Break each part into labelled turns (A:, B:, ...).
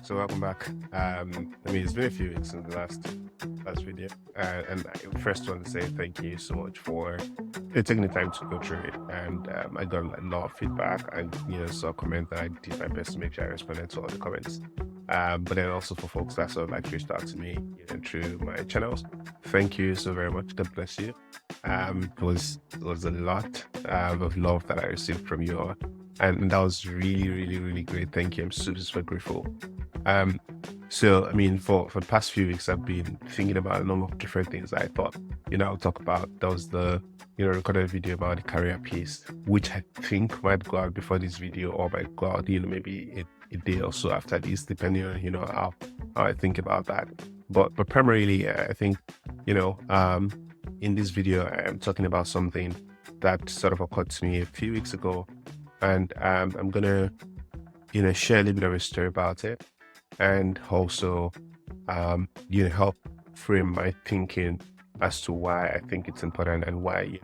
A: So welcome back. It's been a few weeks since the last video, and I first want to say thank you so much for taking the time to go through it. And I got a lot of feedback, and saw a comment that I did my best to make sure I responded to all the comments. But then also for folks that sort of like reached out to me through my channels, thank you so very much. God bless you. It was a lot of love that I received from you all, and that was really, really, really great. Thank you. I'm super, super grateful. Um, for the past few weeks, I've been thinking about a number of different things I thought, I'll talk about. There was the, recorded video about the career piece, which I think might go out before this video or might go out, maybe a day or so after this, depending on, how I think about that. But primarily, I think, in this video, I'm talking about something that sort of occurred to me a few weeks ago, and I'm gonna, share a little bit of a story about it, and also help frame my thinking as to why I think it's important and why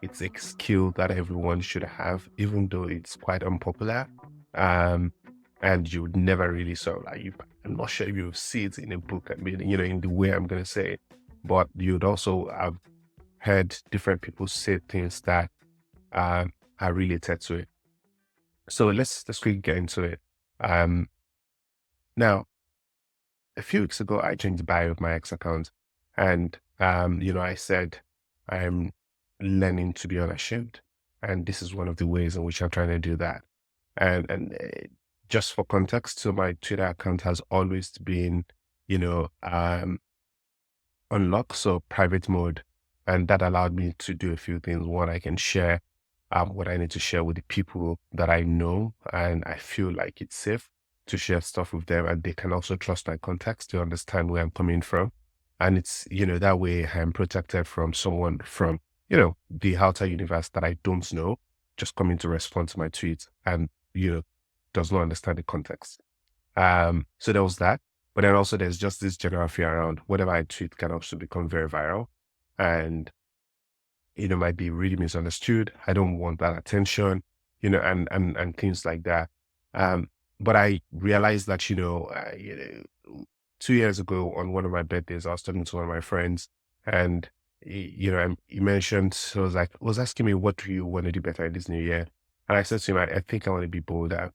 A: it's a skill that everyone should have, even though it's quite unpopular. um and you would never really sort of like, I'm not sure if you see it in a book, I mean, in the way I'm going to say it, but you'd also have heard different people say things that are related to it. So let's quickly get into it. Now, a few weeks ago, I changed the bio of my ex account, and I said I'm learning to be unashamed, and this is one of the ways in which I'm trying to do that. And just for context, so my Twitter account has always been, you know, um, unlocked, so private mode, and that allowed me to do a few things. One, I can share what I need to share with the people that I know, and I feel like it's safe to share stuff with them, and they can also trust my context to understand where I'm coming from. And it's, that way I'm protected from someone from, the outer universe that I don't know, just coming to respond to my tweets and, does not understand the context. So there was that. But then also there's just this general fear around whatever I tweet can also become very viral. And might be really misunderstood. I don't want that attention, and things like that. But I realized that, 2 years ago on one of my birthdays, I was talking to one of my friends, and he mentioned, so was asking me, what do you want to do better in this new year? And I said to him, I think I want to be bolder.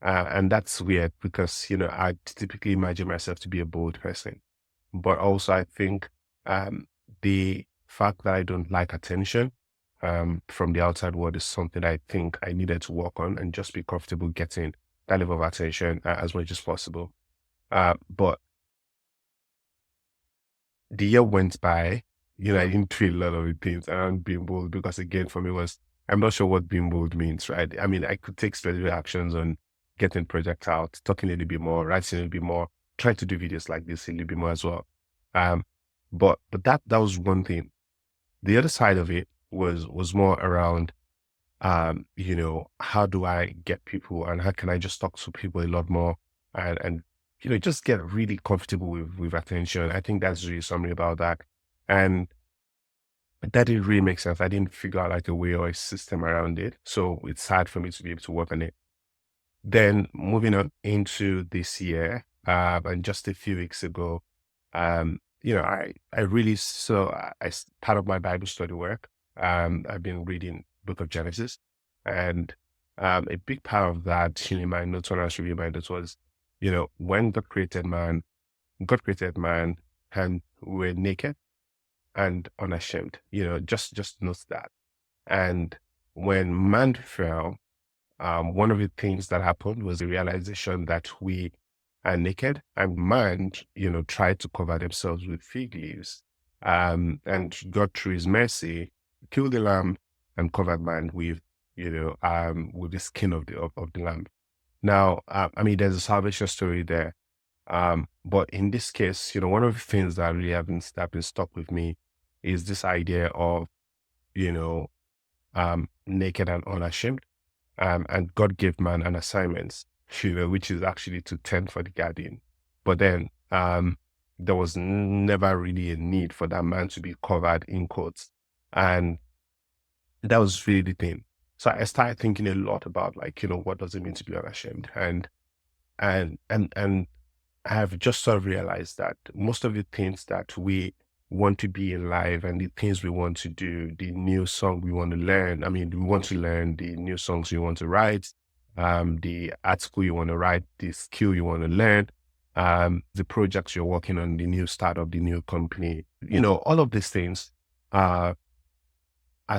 A: And that's weird because, I typically imagine myself to be a bold person. But also I think the fact that I don't like attention from the outside world is something I think I needed to work on and just be comfortable getting that level of attention as much as possible. But the year went by, I didn't feel a lot of the things around being bold because, again, for me I'm not sure what being bold means, right? I mean, I could take specific actions on getting projects out, talking a little bit more, writing a little bit more, trying to do videos like this a little bit more as well. But that was one thing. The other side of it was more around, how do I get people and how can I just talk to people a lot more and just get really comfortable with attention. I think that's really something about that. And that didn't really make sense. I didn't figure out like a way or a system around it. So it's hard for me to be able to work on it. Then moving on into this year, and just a few weeks ago, I really saw part of my Bible study work. I've been reading Book of Genesis, and a big part of that, in my notes when I was reviewing my notes was, when God created man, and we're naked and unashamed. Just note that. And when man fell, one of the things that happened was the realization that we are naked, and man, tried to cover themselves with fig leaves. And God, through his mercy, killed the lamb and covered man with, with the skin of the lamb. Now, there's a salvation story there. But in this case, one of the things that really that been stuck with me is this idea of, naked and unashamed. And God gave man an assignment, which is actually to tend for the garden. But then there was never really a need for that man to be covered in coats. And that was really the thing. So I started thinking a lot about, like, what does it mean to be unashamed? And I have just sort of realized that most of the things that we want to be in life and the things we want to do, the new song we want to learn, I mean, we want to learn the new songs you want to write, the article you want to write, the skill you want to learn, the projects you're working on, the new startup, the new company, all of these things are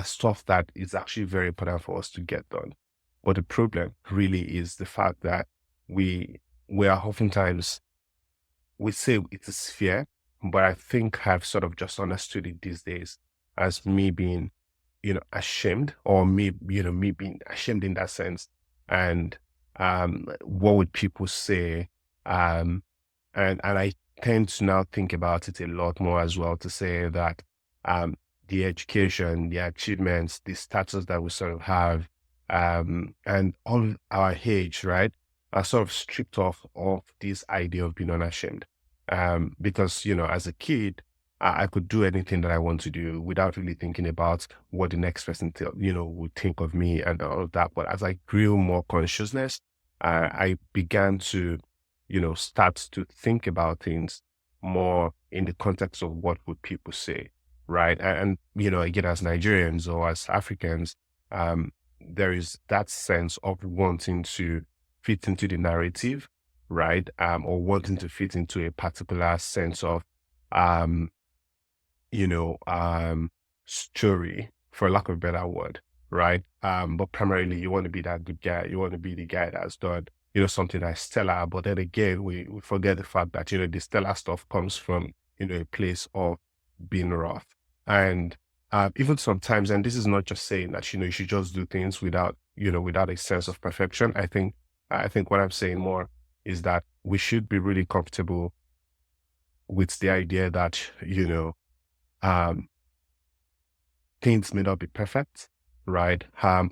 A: stuff that is actually very important for us to get done. But the problem really is the fact that we are oftentimes, we say it is fear, but I think I've sort of just understood it these days as me being, ashamed, or me being ashamed in that sense. And what would people say? Um, and I tend to now think about it a lot more as well, to say that um the education, the achievements, the status that we sort of have, and all our age, right, are sort of stripped off of this idea of being unashamed. Because, as a kid, I could do anything that I want to do without really thinking about what the next person, would think of me and all of that. But as I grew more consciousness, I began to, start to think about things more in the context of what would people say, right? And again, as Nigerians or as Africans, there is that sense of wanting to fit into the narrative, right? Or wanting to fit into a particular sense of, um, story, for lack of a better word, right? But primarily you want to be that good guy. You want to be the guy that's done, something that's stellar. But then again, we forget the fact that, the stellar stuff comes from, a place of being rough. And even sometimes, and this is not just saying that, you should just do things without a sense of perfection. I think what I'm saying more is that we should be really comfortable with the idea that, um, things may not be perfect, right?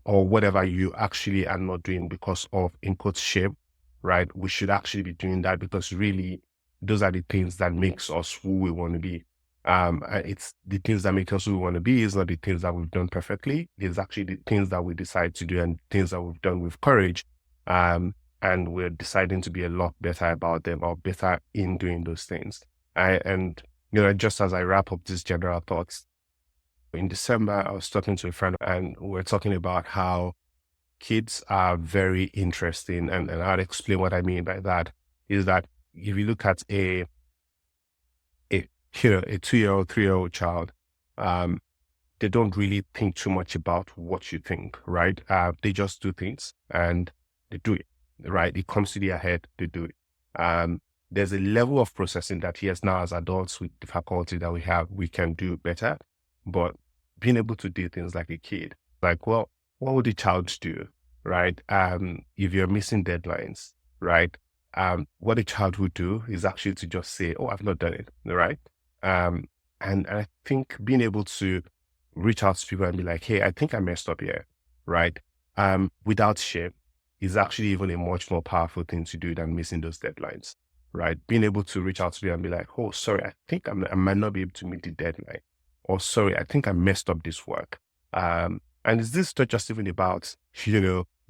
A: Or whatever you actually are not doing because of, in quotes, shame, right? We should actually be doing that because really those are the things that makes us who we want to be. It's the things that make us who we want to be is not the things that we've done perfectly. It's actually the things that we decide to do and things that we've done with courage. And we're deciding to be a lot better about them, or better in doing those things. And just as I wrap up these general thoughts, in December, I was talking to a friend and we were talking about how kids are very interesting. And I'll explain what I mean by that is that if you look at a 2-year-old, 3-year-old child, they don't really think too much about what you think, right? They just do things and they do it, right? It comes to their head, they do it. There's a level of processing that, yes, now as adults with the faculty that we have, we can do better. But being able to do things like a kid, like, well, what would a child do, right? If you're missing deadlines, right? What a child would do is actually to just say, oh, I've not done it, right? And I think being able to reach out to people and be like, hey, I think I messed up here, right? Without shame is actually even a much more powerful thing to do than missing those deadlines, right? Being able to reach out to people and be like, oh, sorry, I think I might not be able to meet the deadline. Or sorry, I think I messed up this work. And is this not just even about,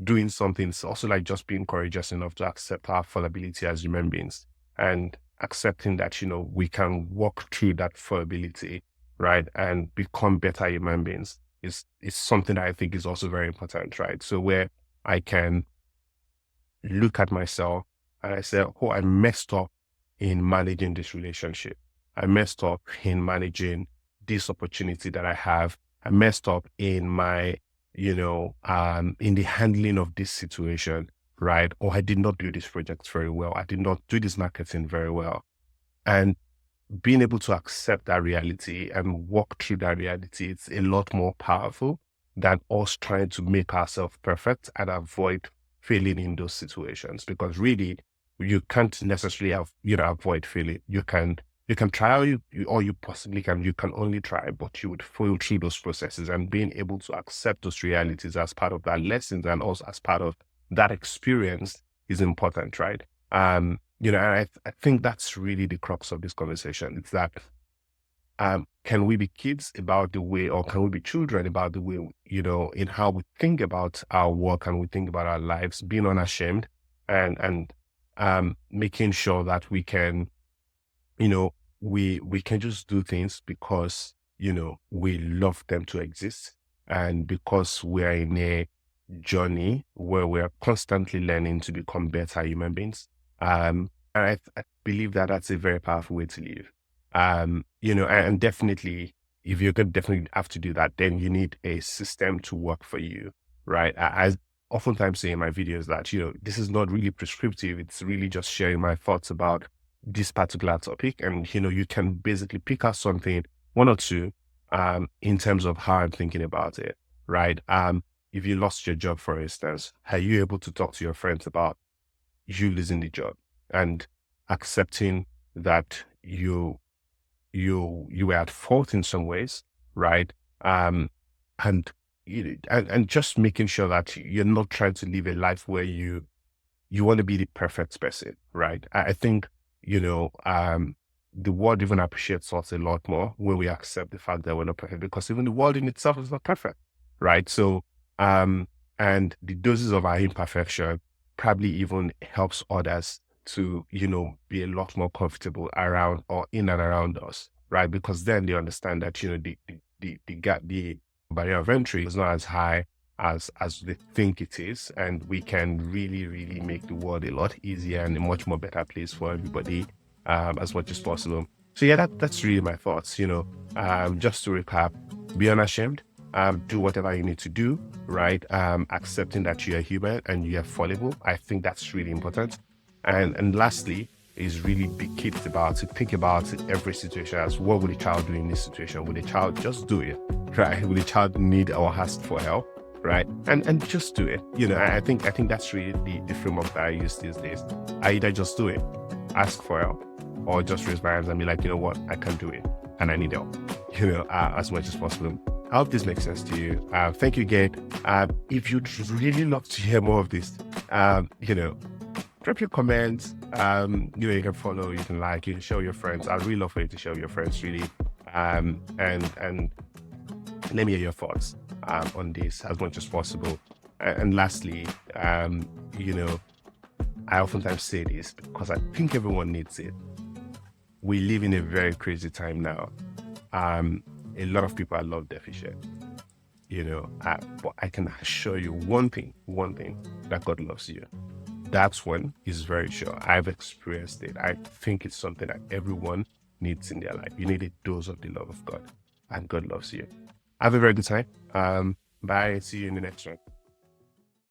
A: doing something? It's also like just being courageous enough to accept our fallibility as human beings and accepting that, we can walk through that fallibility, right? And become better human beings is something that I think is also very important, right? So where I can look at myself and I say, oh, I messed up in managing this relationship. I messed up in managing this opportunity that I have. I messed up in my, in the handling of this situation, right? Or I did not do this project very well. I did not do this marketing very well. And being able to accept that reality and walk through that reality, it's a lot more powerful than us trying to make ourselves perfect and avoid failing in those situations. Because really, you can't necessarily avoid failing. You can try all you possibly can. You can only try, but you would fail through those processes. And being able to accept those realities as part of that lessons and also as part of that experience is important, right? And I think that's really the crux of this conversation. It's that can we be kids about the way, or can we be children about the way, in how we think about our work and we think about our lives, being unashamed and making sure that we can, you know, we can just do things because, we love them to exist, and because we're in a journey where we're constantly learning to become better human beings. And I believe that that's a very powerful way to live. And definitely, if you're going to definitely have to do that, then you need a system to work for you, right? I oftentimes say in my videos that, this is not really prescriptive. It's really just sharing my thoughts about this particular topic. And, you can basically pick out something, one or two, in terms of how I'm thinking about it, right? If you lost your job, for instance, are you able to talk to your friends about you losing the job and accepting that you were at fault in some ways, right? And and just making sure that you're not trying to live a life where you want to be the perfect person, right? I think, the world even appreciates us a lot more when we accept the fact that we're not perfect, because even the world in itself is not perfect, right? So, um, and the doses of our imperfection probably even helps others to, be a lot more comfortable around or in and around us, right? Because then they understand that, the gap, the barrier of entry is not as high as they think it is, and we can really really make the world a lot easier and a much more better place for everybody, as much as possible. So yeah, that's really my thoughts. Just to recap: be unashamed, do whatever you need to do, right? Accepting that you are human and you are fallible. I think that's really important. And lastly, is really be kids about it. Think about it every situation as, what would a child do in this situation? Would a child just do it, right? Would a child need or ask for help, right? And just do it. I think that's really the framework that I use these days. I either just do it, ask for help, or just raise my hands and be like, you know what, I can do it and I need help, as much as possible. I hope this makes sense to you. Thank you again. If you'd really love to hear more of this, drop your comments. You can follow, you can like, you can share with your friends. I'd really love for you to share with your friends, really. And let me hear your thoughts on this as much as possible. And lastly, I oftentimes say this because I think everyone needs it. We live in a very crazy time now. A lot of people are love deficient, but I can assure you one thing, that God loves you. That's one is very sure. I've experienced it. I think it's something that everyone needs in their life. You need a dose of the love of God, and God loves you. Have a very good time. Bye. See you in the next one.